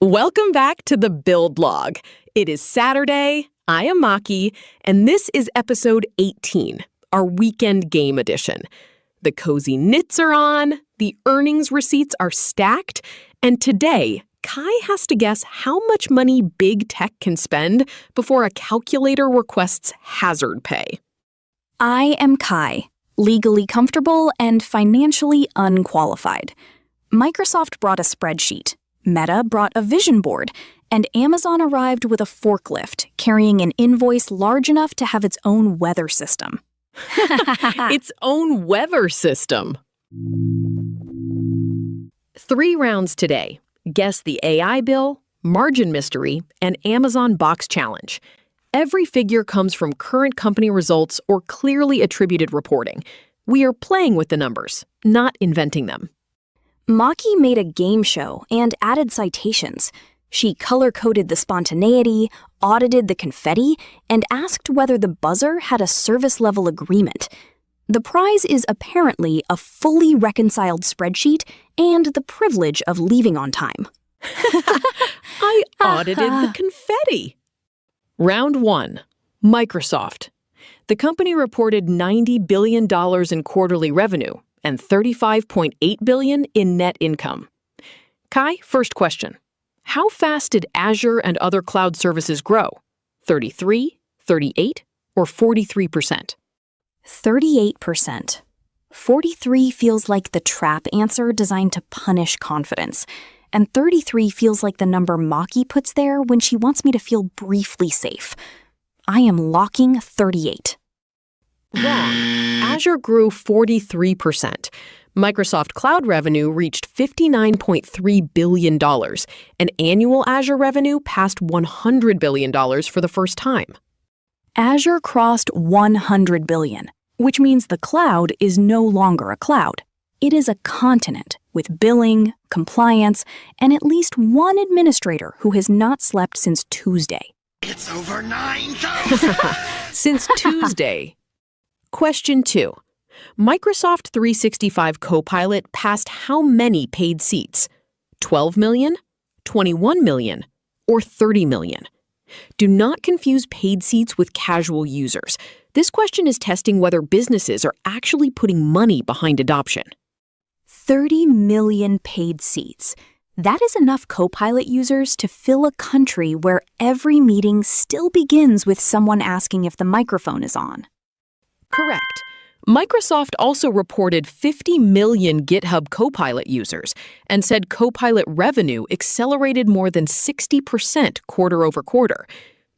Welcome back to the Build Log. It is Saturday, I am Maki, and this is episode 18, our weekend game edition. The cozy knits are on, the earnings receipts are stacked, and today, Kai has to guess how much money big tech can spend before a calculator requests hazard pay. I am Kai, legally comfortable and financially unqualified. Microsoft brought a spreadsheet. Meta brought a vision board, and Amazon arrived with a forklift carrying an invoice large enough to have its own weather system. Its own weather system. 3 rounds today. Guess the AI bill, margin mystery, and Amazon box challenge. Every figure comes from current company results or clearly attributed reporting. We are playing with the numbers, not inventing them. Maki made a game show and added citations. She color-coded the spontaneity, audited the confetti, and asked whether the buzzer had a service-level agreement. The prize is apparently a fully reconciled spreadsheet and the privilege of leaving on time. I audited the confetti. Round 1. Microsoft. The company reported $90 billion in quarterly revenue and $35.8 billion in net income. Kai, first question. How fast did Azure and other cloud services grow? 33, 38, or 43%? 38%. 43 feels like the trap answer designed to punish confidence, and 33 feels like the number Maki puts there when she wants me to feel briefly safe. I am locking 38. Wrong. Azure grew 43%. Microsoft Cloud revenue reached $59.3 billion, and annual Azure revenue passed $100 billion for the first time. Azure crossed $100 billion, which means the cloud is no longer a cloud. It is a continent with billing, compliance, and at least one administrator who has not slept since Tuesday. It's over 9,000! Since Tuesday. Question 2. Microsoft 365 Copilot passed how many paid seats? 12 million, 21 million, or 30 million? Do not confuse paid seats with casual users. This question is testing whether businesses are actually putting money behind adoption. 30 million paid seats. That is enough Copilot users to fill a country where every meeting still begins with someone asking if the microphone is on. Correct. Microsoft also reported 50 million GitHub Copilot users and said Copilot revenue accelerated more than 60% quarter over quarter.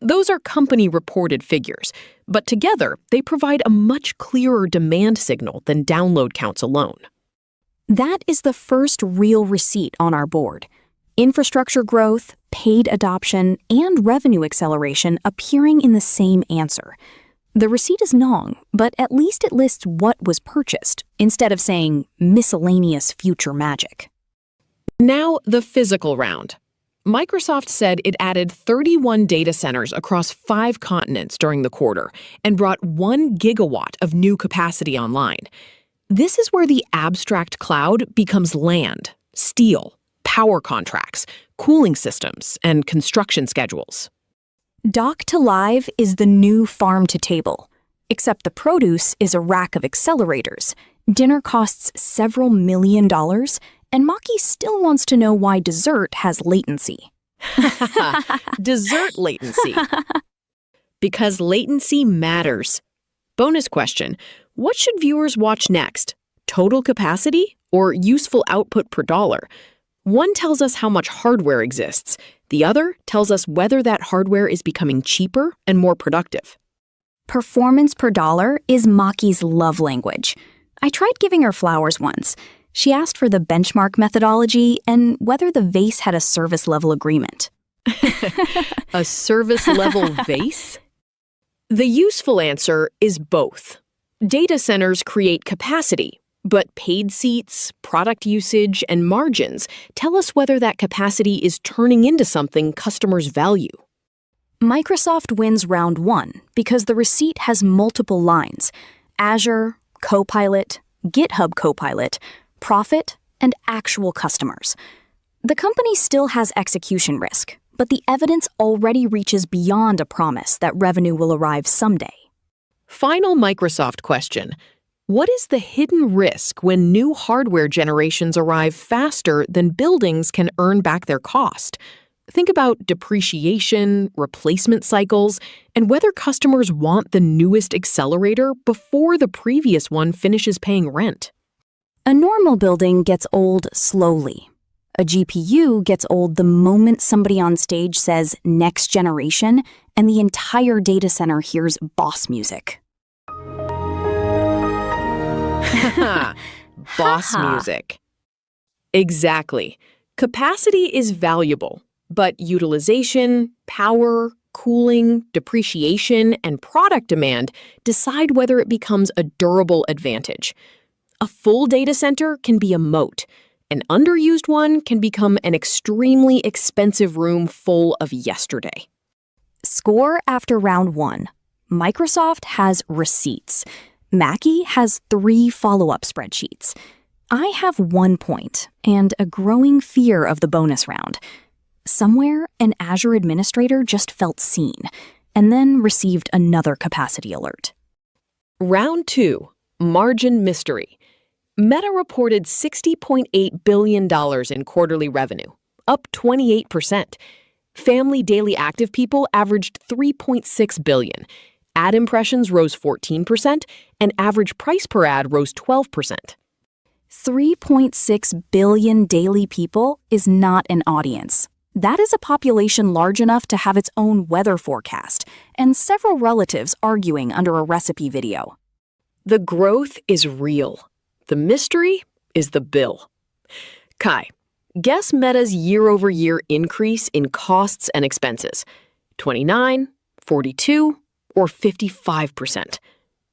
Those are company-reported figures, but together they provide a much clearer demand signal than download counts alone. That is the first real receipt on our board. Infrastructure growth, paid adoption, and revenue acceleration appearing in the same answer. The receipt is long, but at least it lists what was purchased, instead of saying miscellaneous future magic. Now, the physical round. Microsoft said it added 31 data centers across 5 continents during the quarter and brought 1 gigawatt of new capacity online. This is where the abstract cloud becomes land, steel, power contracts, cooling systems, and construction schedules. Dock to live is the new farm to table, except the produce is a rack of accelerators. Dinner costs several $1 million, and Maki still wants to know why dessert has latency. Dessert latency. Because latency matters. Bonus question. What should viewers watch next? Total capacity or useful output per dollar? One tells us how much hardware exists. The other tells us whether that hardware is becoming cheaper and more productive. Performance per dollar is Maki's love language. I tried giving her flowers once. She asked for the benchmark methodology and whether the vase had a service-level agreement. A service-level vase? The useful answer is both. Data centers create capacity, but paid seats, product usage, and margins tell us whether that capacity is turning into something customers value. Microsoft wins round 1 because the receipt has multiple lines: Azure, Copilot, GitHub Copilot, profit, and actual customers. The company still has execution risk, but the evidence already reaches beyond a promise that revenue will arrive someday. Final Microsoft question. What is the hidden risk when new hardware generations arrive faster than buildings can earn back their cost? Think about depreciation, replacement cycles, and whether customers want the newest accelerator before the previous one finishes paying rent. A normal building gets old slowly. A GPU gets old the moment somebody on stage says next generation and the entire data center hears boss music. Boss music. Exactly. Capacity is valuable, but utilization, power, cooling, depreciation, and product demand decide whether it becomes a durable advantage. A full data center can be a moat. An underused one can become an extremely expensive room full of yesterday. Score after round 1. Microsoft has receipts. Maki has 3 follow-up spreadsheets. I have 1 point and a growing fear of the bonus round. Somewhere, an Azure administrator just felt seen and then received another capacity alert. Round 2. Margin mystery. Meta reported $60.8 billion in quarterly revenue, up 28%. Family daily active people averaged 3.6 billion. Ad impressions rose 14%, and average price per ad rose 12%. 3.6 billion daily people is not an audience. That is a population large enough to have its own weather forecast, and several relatives arguing under a recipe video. The growth is real. The mystery is the bill. Kai, guess Meta's year-over-year increase in costs and expenses. 29, 42, or 55%.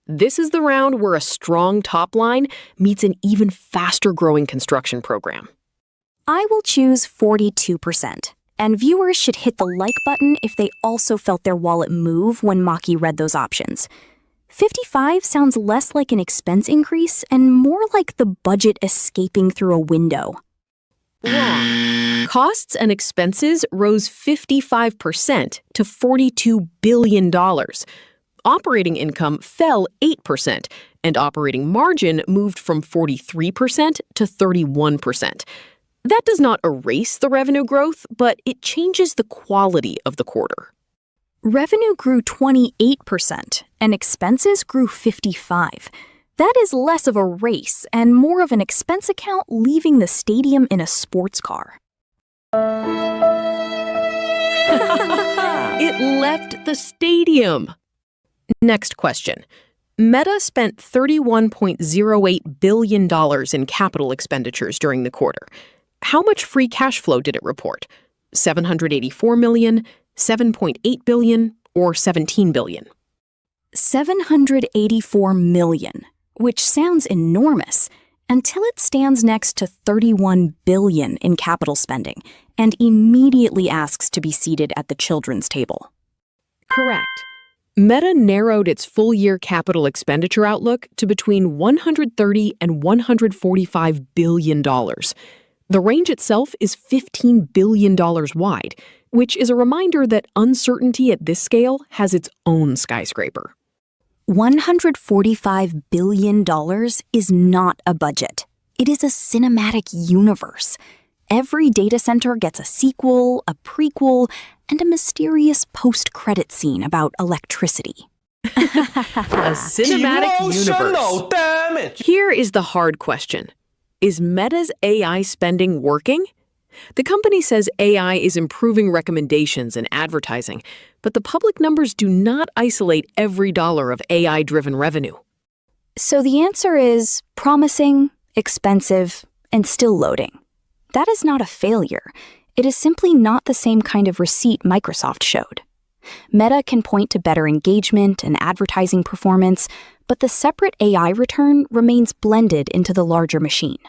This is the round where a strong top line meets an even faster growing construction program. I will choose 42%, and viewers should hit the like button if they also felt their wallet move when Maki read those options. 55 sounds less like an expense increase and more like the budget escaping through a window. Wrong. Costs and expenses rose 55% to $42 billion. Operating income fell 8%, and operating margin moved from 43% to 31%. That does not erase the revenue growth, but it changes the quality of the quarter. Revenue grew 28%, and expenses grew 55%. That is less of a race and more of an expense account leaving the stadium in a sports car. It left the stadium. Next question. Meta spent $31.08 billion in capital expenditures during the quarter. How much free cash flow did it report? $784 million, $7.8 billion, or $17 billion? $784 million, which sounds enormous, until it stands next to $31 billion in capital spending and immediately asks to be seated at the children's table. Correct. Meta narrowed its full-year capital expenditure outlook to between $130 and $145 billion. The range itself is $15 billion wide, which is a reminder that uncertainty at this scale has its own skyscraper. $145 billion is not a budget. It is a cinematic universe. Every data center gets a sequel, a prequel, and a mysterious post-credit scene about electricity. A cinematic universe. Damage. Here is the hard question. Is Meta's AI spending working? The company says AI is improving recommendations and advertising, but the public numbers do not isolate every dollar of AI-driven revenue. So the answer is promising, expensive, and still loading. That is not a failure. It is simply not the same kind of receipt Microsoft showed. Meta can point to better engagement and advertising performance, but the separate AI return remains blended into the larger machine.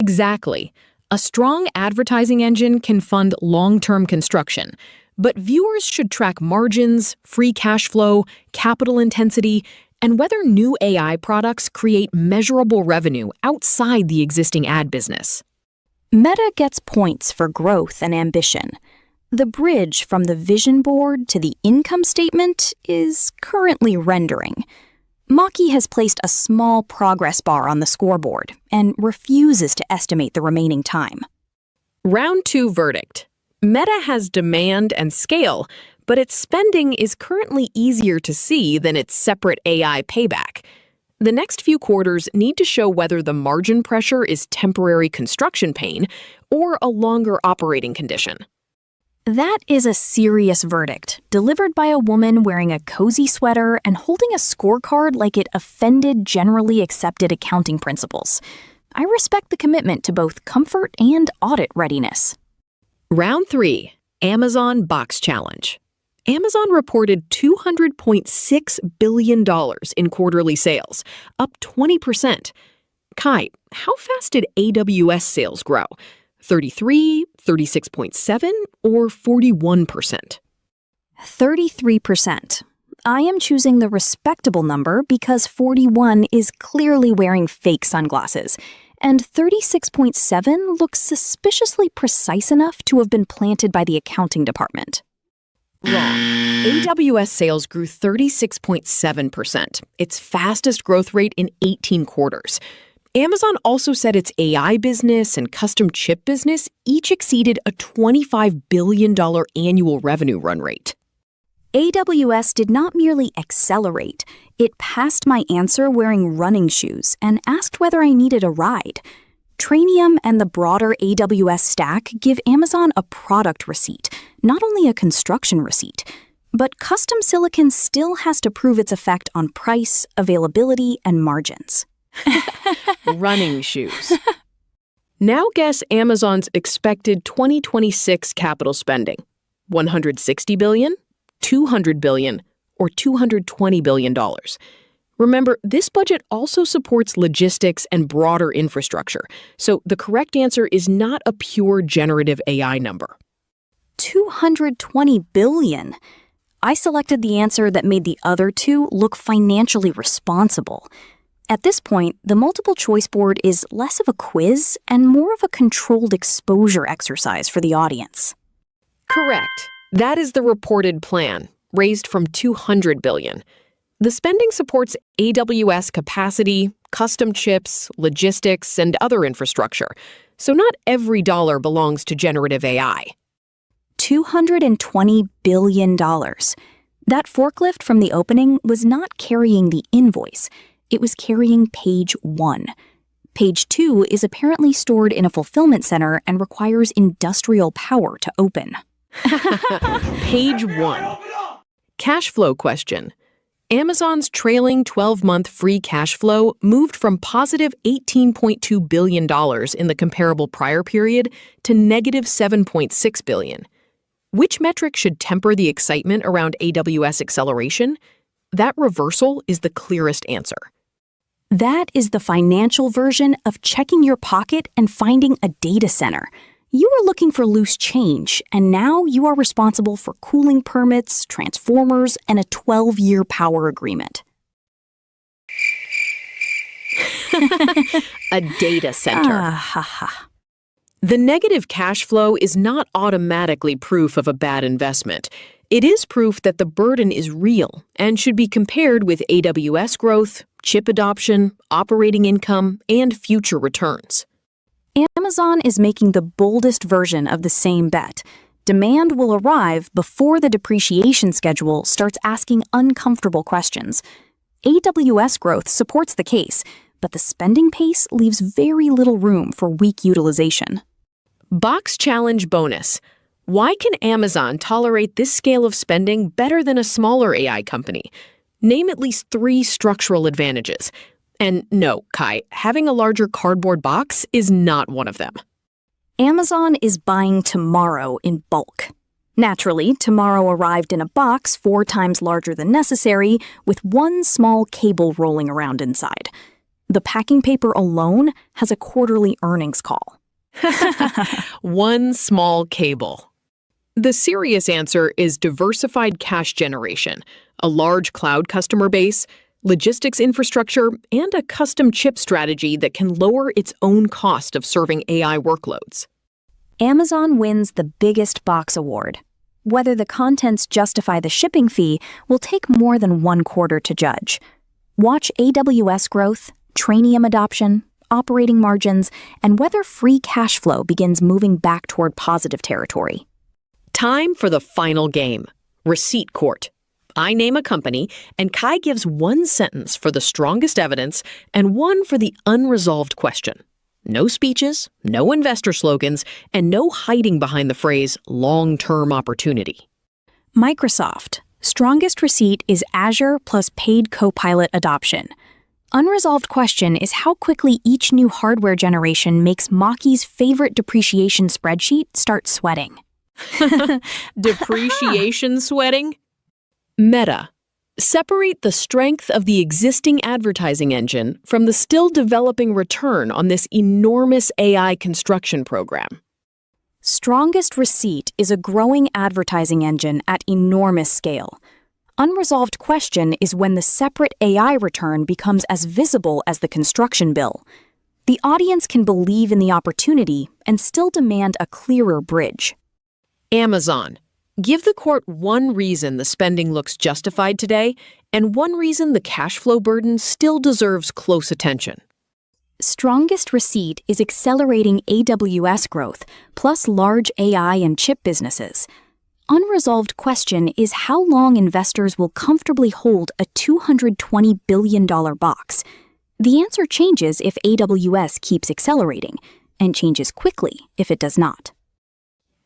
Exactly. A strong advertising engine can fund long-term construction, but viewers should track margins, free cash flow, capital intensity, and whether new AI products create measurable revenue outside the existing ad business. Meta gets points for growth and ambition. The bridge from the vision board to the income statement is currently rendering. Maki has placed a small progress bar on the scoreboard and refuses to estimate the remaining time. Round 2 verdict. Meta has demand and scale, but its spending is currently easier to see than its separate AI payback. The next few quarters need to show whether the margin pressure is temporary construction pain or a longer operating condition. That is a serious verdict, delivered by a woman wearing a cozy sweater and holding a scorecard like it offended generally accepted accounting principles. I respect the commitment to both comfort and audit readiness. Round 3, Amazon Box Challenge. Amazon reported $200.6 billion in quarterly sales, up 20%. Kai, how fast did AWS sales grow? 33, 36.7, or 41%? 33%. I am choosing the respectable number because 41 is clearly wearing fake sunglasses, and 36.7 looks suspiciously precise enough to have been planted by the accounting department. Wrong. AWS sales grew 36.7%, its fastest growth rate in 18 quarters. Amazon also said its AI business and custom chip business each exceeded a $25 billion annual revenue run rate. AWS did not merely accelerate, it passed my answer wearing running shoes and asked whether I needed a ride. Trainium and the broader AWS stack give Amazon a product receipt, not only a construction receipt. But custom silicon still has to prove its effect on price, availability, and margins. Running shoes. Now guess Amazon's expected 2026 capital spending. $160 billion, $200 billion, or $220 billion. Remember, this budget also supports logistics and broader infrastructure, so the correct answer is not a pure generative AI number. $220 billion. I selected the answer that made the other two look financially responsible. At this point, the multiple choice board is less of a quiz and more of a controlled exposure exercise for the audience. Correct. That is the reported plan, raised from $200 billion. The spending supports AWS capacity, custom chips, logistics, and other infrastructure, so not every dollar belongs to generative AI. $220 billion. That forklift from the opening was not carrying the invoice. It was carrying page 1. Page 2 is apparently stored in a fulfillment center and requires industrial power to open. Page 1. Cash flow question. Amazon's trailing 12-month free cash flow moved from positive $18.2 billion in the comparable prior period to negative $7.6 billion. Which metric should temper the excitement around AWS acceleration? That reversal is the clearest answer. That is the financial version of checking your pocket and finding a data center. You were looking for loose change, and now you are responsible for cooling permits, transformers, and a 12-year power agreement. A data center. The negative cash flow is not automatically proof of a bad investment. It is proof that the burden is real and should be compared with AWS growth, chip adoption, operating income, and future returns. Amazon is making the boldest version of the same bet. Demand will arrive before the depreciation schedule starts asking uncomfortable questions. AWS growth supports the case, but the spending pace leaves very little room for weak utilization. Box Challenge bonus. Why can Amazon tolerate this scale of spending better than a smaller AI company? Name at least 3 structural advantages. And no, Kai, having a larger cardboard box is not one of them. Amazon is buying tomorrow in bulk. Naturally, tomorrow arrived in a box 4 times larger than necessary, with one small cable rolling around inside. The packing paper alone has a quarterly earnings call. One small cable. The serious answer is diversified cash generation, a large cloud customer base, logistics infrastructure, and a custom chip strategy that can lower its own cost of serving AI workloads. Amazon wins the biggest box award. Whether the contents justify the shipping fee will take more than 1 quarter to judge. Watch AWS growth, Trainium adoption, operating margins, and whether free cash flow begins moving back toward positive territory. Time for the final game, receipt court. I name a company, and Kai gives 1 sentence for the strongest evidence and 1 for the unresolved question. No speeches, no investor slogans, and no hiding behind the phrase long-term opportunity. Microsoft. Strongest receipt is Azure plus paid Copilot adoption. Unresolved question is how quickly each new hardware generation makes Maki's favorite depreciation spreadsheet start sweating. Depreciation sweating? Meta. Separate the strength of the existing advertising engine from the still developing return on this enormous AI construction program. Strongest receipt is a growing advertising engine at enormous scale. Unresolved question is when the separate AI return becomes as visible as the construction bill. The audience can believe in the opportunity and still demand a clearer bridge. Amazon. Give the court 1 reason the spending looks justified today and 1 reason the cash flow burden still deserves close attention. Strongest receipt is accelerating AWS growth, plus large AI and chip businesses. Unresolved question is how long investors will comfortably hold a $220 billion box. The answer changes if AWS keeps accelerating, and changes quickly if it does not.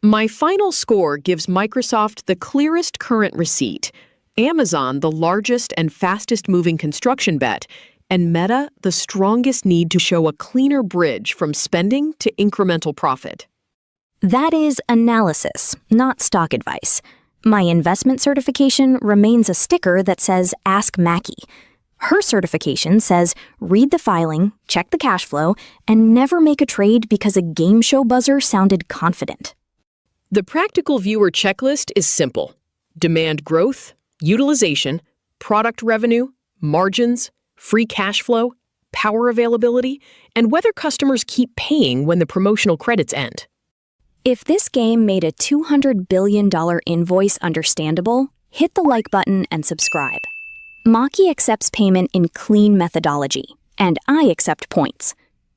My final score gives Microsoft the clearest current receipt, Amazon the largest and fastest moving construction bet, and Meta the strongest need to show a cleaner bridge from spending to incremental profit. That is analysis, not stock advice. My investment certification remains a sticker that says Ask Maki. Her certification says read the filing, check the cash flow, and never make a trade because a game show buzzer sounded confident. The practical viewer checklist is simple. Demand growth, utilization, product revenue, margins, free cash flow, power availability, and whether customers keep paying when the promotional credits end. If this game made a $200 billion invoice understandable, hit the like button and subscribe. Maki accepts payment in clean methodology, and I accept points.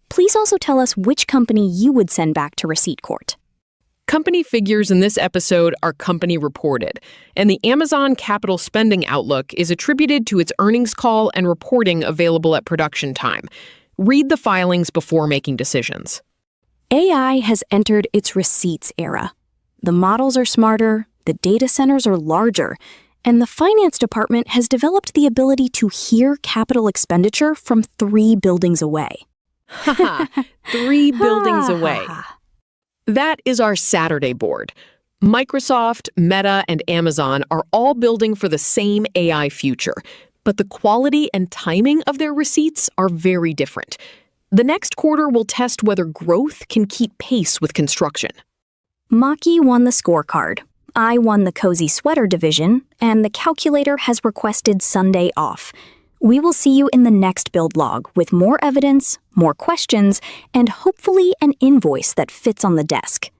Please also tell us which company you would send back to receipt court. Company figures in this episode are company reported, and the Amazon capital spending outlook is attributed to its earnings call and reporting available at production time. Read the filings before making decisions. AI has entered its receipts era. The models are smarter, the data centers are larger, and the finance department has developed the ability to hear capital expenditure from 3 buildings away. Haha, 3 buildings away. That is our Saturday board. Microsoft, Meta, and Amazon are all building for the same AI future, but the quality and timing of their receipts are very different. The next quarter will test whether growth can keep pace with construction. Maki won the scorecard. I won the cozy sweater division, and the calculator has requested Sunday off. We will see you in the next build log with more evidence, more questions, and hopefully an invoice that fits on the desk.